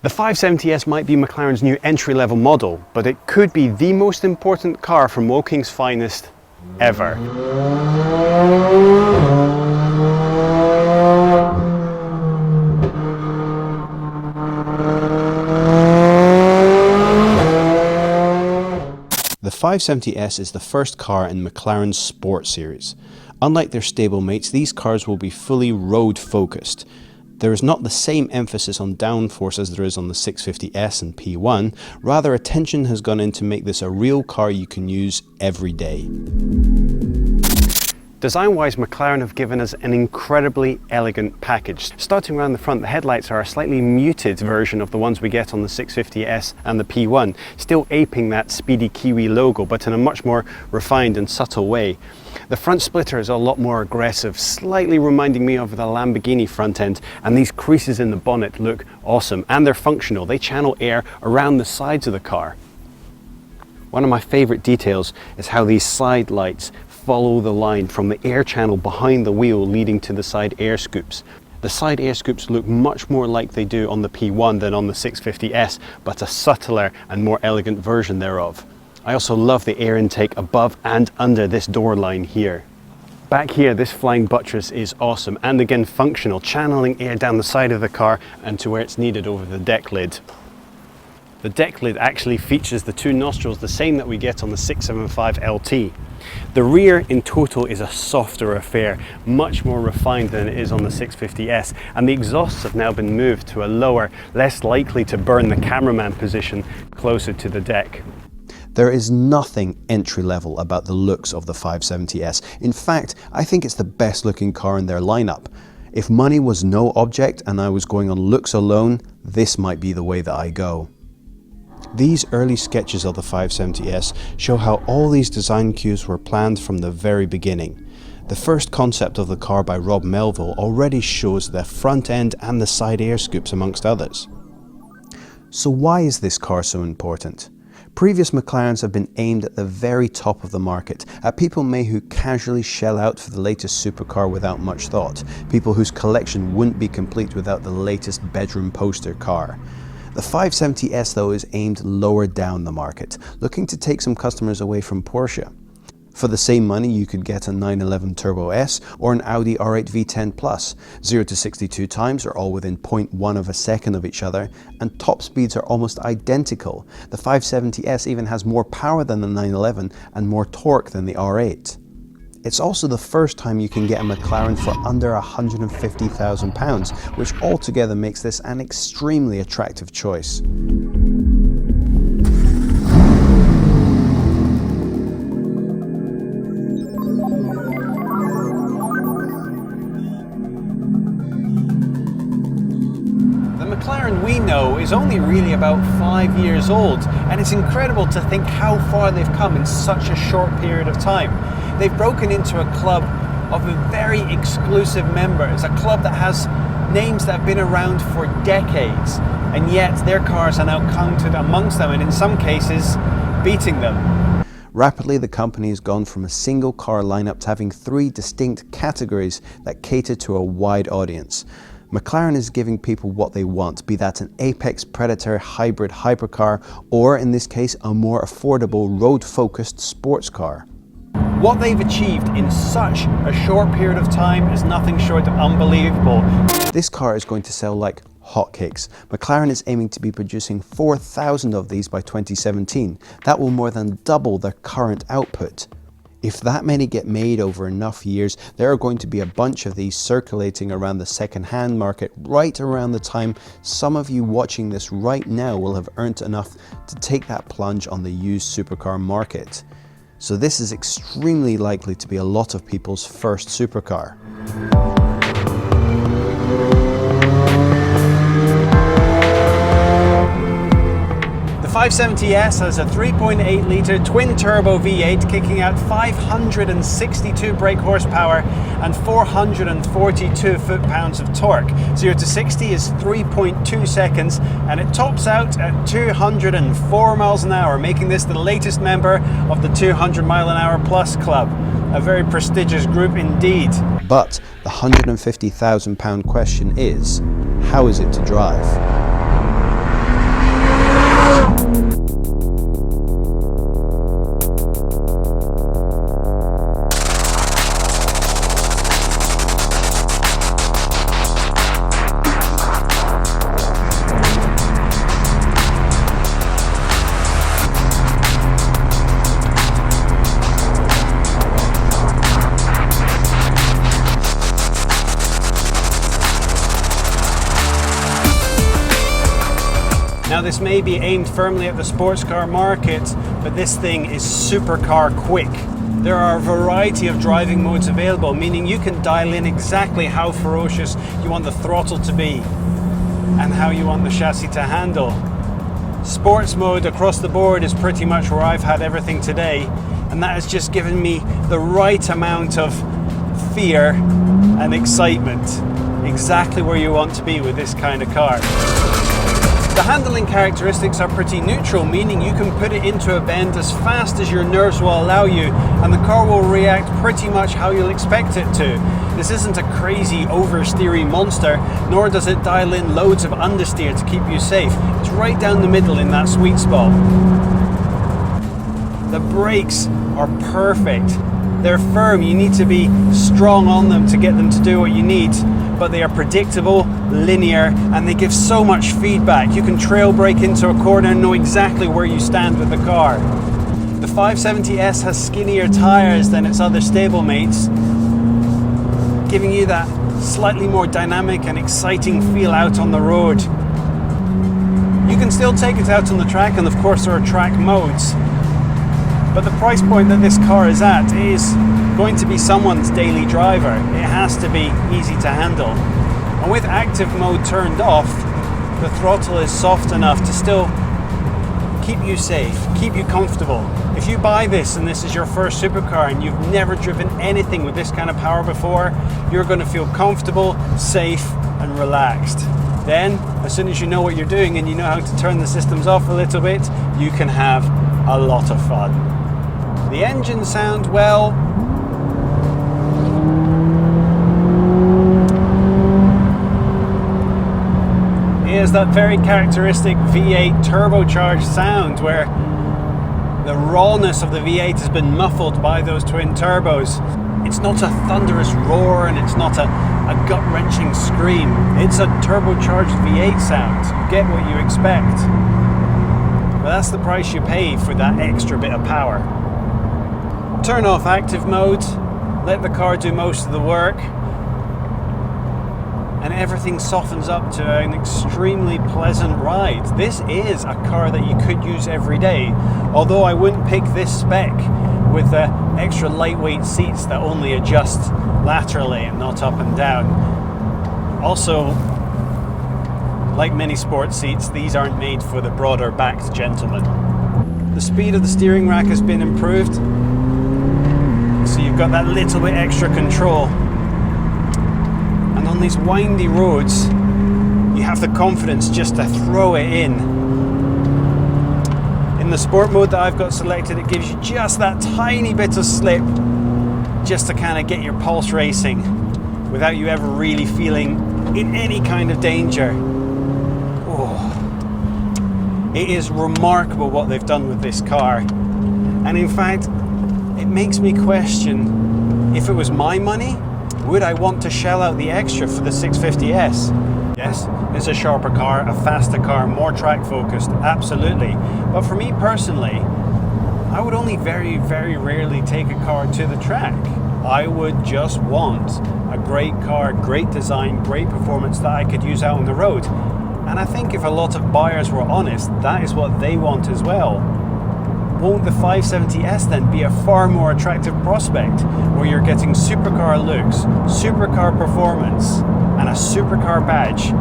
The 570S might be McLaren's new entry-level model, but it could be the most important car from Woking's finest ever. The 570S is the first car in McLaren's Sport series. Unlike their stablemates, these cars will be fully road-focused. There is not the same emphasis on downforce as there is on the 650S and P1, rather attention has gone in to make this a real car you can use every day. Design-wise, McLaren have given us an incredibly elegant package. Starting around the front, the headlights are a slightly muted version of the ones we get on the 650S and the P1, still aping that speedy Kiwi logo, but in a much more refined and subtle way. The front splitter is a lot more aggressive, slightly reminding me of the Lamborghini front end, and these creases in the bonnet look awesome, and they're functional. They channel air around the sides of the car. One of my favorite details is how these side lights follow the line from the air channel behind the wheel leading to the side air scoops. The side air scoops look much more like they do on the P1 than on the 650S, but a subtler and more elegant version thereof. I also love the air intake above and under this door line here. Back here, this flying buttress is awesome and again functional, channeling air down the side of the car and to where it's needed over the deck lid. The deck lid actually features the two nostrils, the same that we get on the 675 LT. The rear in total is a softer affair, much more refined than it is on the 650S, and the exhausts have now been moved to a lower, less likely to burn the cameraman position closer to the deck. There is nothing entry-level about the looks of the 570S. In fact, I think it's the best looking car in their lineup. If money was no object and I was going on looks alone, this might be the way that I go. These early sketches of the 570S show how all these design cues were planned from the very beginning. The first concept of the car by Rob Melville already shows the front end and the side air scoops amongst others. So why is this car so important? Previous McLarens have been aimed at the very top of the market, at people who casually shell out for the latest supercar without much thought, people whose collection wouldn't be complete without the latest bedroom poster car. The 570S though is aimed lower down the market, looking to take some customers away from Porsche. For the same money you could get a 911 Turbo S or an Audi R8 V10 Plus. 0 to 62 times are all within 0.1 of a second of each other, and top speeds are almost identical. The 570S even has more power than the 911 and more torque than the R8. It's also the first time you can get a McLaren for under £150,000, which altogether makes this an extremely attractive choice. The McLaren we know is only really about 5 years old, and it's incredible to think how far they've come in such a short period of time. They've broken into a club of very exclusive members, a club that has names that have been around for decades, and yet their cars are now counted amongst them, and in some cases, beating them. Rapidly, the company has gone from a single car lineup to having 3 distinct categories that cater to a wide audience. McLaren is giving people what they want, be that an apex predator hybrid hypercar, or in this case, a more affordable road-focused sports car. What they've achieved in such a short period of time is nothing short of unbelievable. This car is going to sell like hotcakes. McLaren is aiming to be producing 4,000 of these by 2017. That will more than double their current output. If that many get made over enough years, there are going to be a bunch of these circulating around the second-hand market right around the time some of you watching this right now will have earned enough to take that plunge on the used supercar market. So this is extremely likely to be a lot of people's first supercar. The 570S has a 3.8 litre twin-turbo V8 kicking out 562 brake horsepower and 442 foot-pounds of torque. 0 to 60 is 3.2 seconds, and it tops out at 204 miles an hour, making this the latest member of the 200 mile an hour plus club. A very prestigious group indeed. But the £150,000 question is, how is it to drive? Now this may be aimed firmly at the sports car market, but this thing is supercar quick. There are a variety of driving modes available, meaning you can dial in exactly how ferocious you want the throttle to be and how you want the chassis to handle. Sports mode across the board is pretty much where I've had everything today, and that has just given me the right amount of fear and excitement. Exactly where you want to be with this kind of car. The handling characteristics are pretty neutral, meaning you can put it into a bend as fast as your nerves will allow you, and the car will react pretty much how you'll expect it to. This isn't a crazy oversteery monster, nor does it dial in loads of understeer to keep you safe. It's right down the middle in that sweet spot. The brakes are perfect. They're firm, you need to be strong on them to get them to do what you need, but they are predictable, linear, and they give so much feedback. You can trail brake into a corner and know exactly where you stand with the car. The 570S has skinnier tires than its other stablemates, giving you that slightly more dynamic and exciting feel out on the road. You can still take it out on the track, and of course there are track modes. But the price point that this car is at is going to be someone's daily driver. It has to be easy to handle. And with active mode turned off, the throttle is soft enough to still keep you safe, keep you comfortable. If you buy this and this is your first supercar and you've never driven anything with this kind of power before, you're going to feel comfortable, safe, and relaxed. Then, as soon as you know what you're doing and you know how to turn the systems off a little bit, you can have a lot of fun. The engine sound, well, is that very characteristic V8 turbocharged sound where the rawness of the V8 has been muffled by those twin turbos. It's not a thunderous roar and it's not a gut-wrenching scream. It's a turbocharged V8 sound. You get what you expect. But that's the price you pay for that extra bit of power. Turn off active mode, let the car do most of the work, and everything softens up to an extremely pleasant ride. This is a car that you could use every day, although I wouldn't pick this spec with the extra lightweight seats that only adjust laterally and not up and down. Also, like many sports seats, these aren't made for the broader backed gentleman. The speed of the steering rack has been improved, so you've got that little bit extra control. And on these windy roads, you have the confidence just to throw it in. In the sport mode that I've got selected, it gives you just that tiny bit of slip just to kind of get your pulse racing without you ever really feeling in any kind of danger. Oh, it is remarkable what they've done with this car. And in fact, it makes me question, if it was my money, would I want to shell out the extra for the 650S? Yes, it's a sharper car, a faster car, more track focused, absolutely. But for me personally, I would only very, very rarely take a car to the track. I would just want a great car, great design, great performance that I could use out on the road. And I think if a lot of buyers were honest, that is what they want as well. Won't the 570S then be a far more attractive prospect, where you're getting supercar looks, supercar performance, and a supercar badge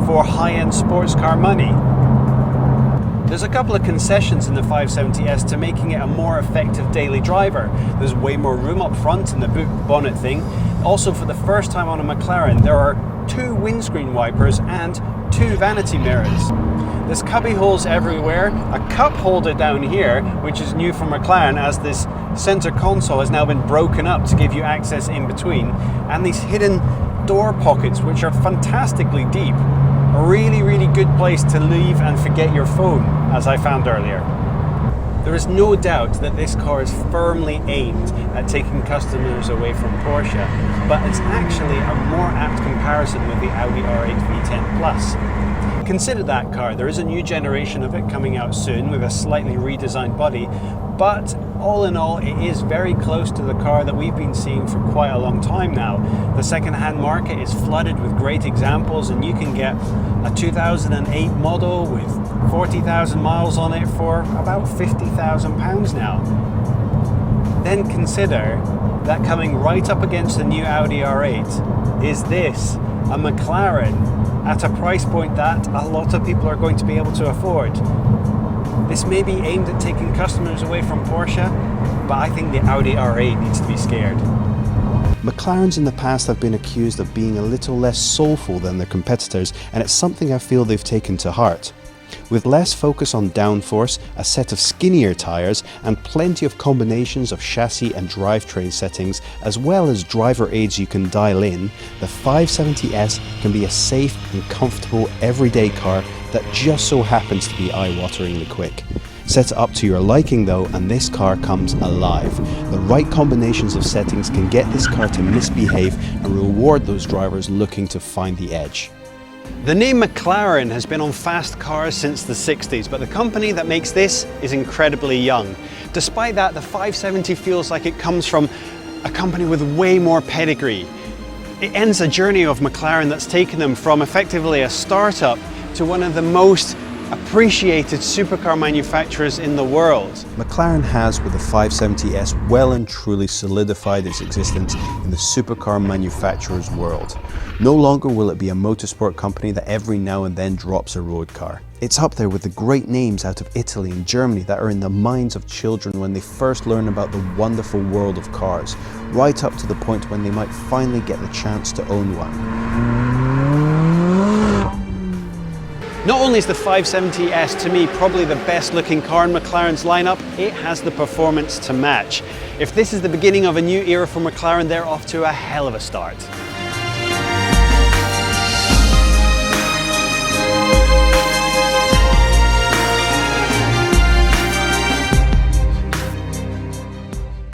for high-end sports car money? There's a couple of concessions in the 570S to making it a more effective daily driver. There's way more room up front in the boot bonnet thing. Also, for the first time on a McLaren, there are 2 windscreen wipers and 2 vanity mirrors. There's cubby holes everywhere, a cup holder down here, which is new from McLaren, as this center console has now been broken up to give you access in between, and these hidden door pockets which are fantastically deep. A really, really good place to leave and forget your phone, as I found earlier. There is no doubt that this car is firmly aimed at taking customers away from Porsche, but it's actually a more apt comparison with the Audi R8 V10 Plus. Consider that car. There is a new generation of it coming out soon with a slightly redesigned body, but all in all it is very close to the car that we've been seeing for quite a long time now. The second-hand market is flooded with great examples, and you can get a 2008 model with 40,000 miles on it for about £50,000 now. Then consider that coming right up against the new Audi R8 is this, a McLaren, at a price point that a lot of people are going to be able to afford. This may be aimed at taking customers away from Porsche, but I think the Audi R8 needs to be scared. McLarens in the past have been accused of being a little less soulful than their competitors, and it's something I feel they've taken to heart. With less focus on downforce, a set of skinnier tyres, and plenty of combinations of chassis and drivetrain settings, as well as driver aids you can dial in, the 570S can be a safe and comfortable everyday car that just so happens to be eye-wateringly quick. Set it up to your liking though, and this car comes alive. The right combinations of settings can get this car to misbehave and reward those drivers looking to find the edge. The name McLaren has been on fast cars since the 60s, but the company that makes this is incredibly young. Despite that, the 570 feels like it comes from a company with way more pedigree. It ends a journey of McLaren that's taken them from effectively a startup to one of the most appreciated supercar manufacturers in the world. McLaren has, with the 570S, well and truly solidified its existence in the supercar manufacturer's world. No longer will it be a motorsport company that every now and then drops a road car. It's up there with the great names out of Italy and Germany that are in the minds of children when they first learn about the wonderful world of cars, right up to the point when they might finally get the chance to own one. Not only is the 570S to me probably the best looking car in McLaren's lineup, it has the performance to match. If this is the beginning of a new era for McLaren, they're off to a hell of a start.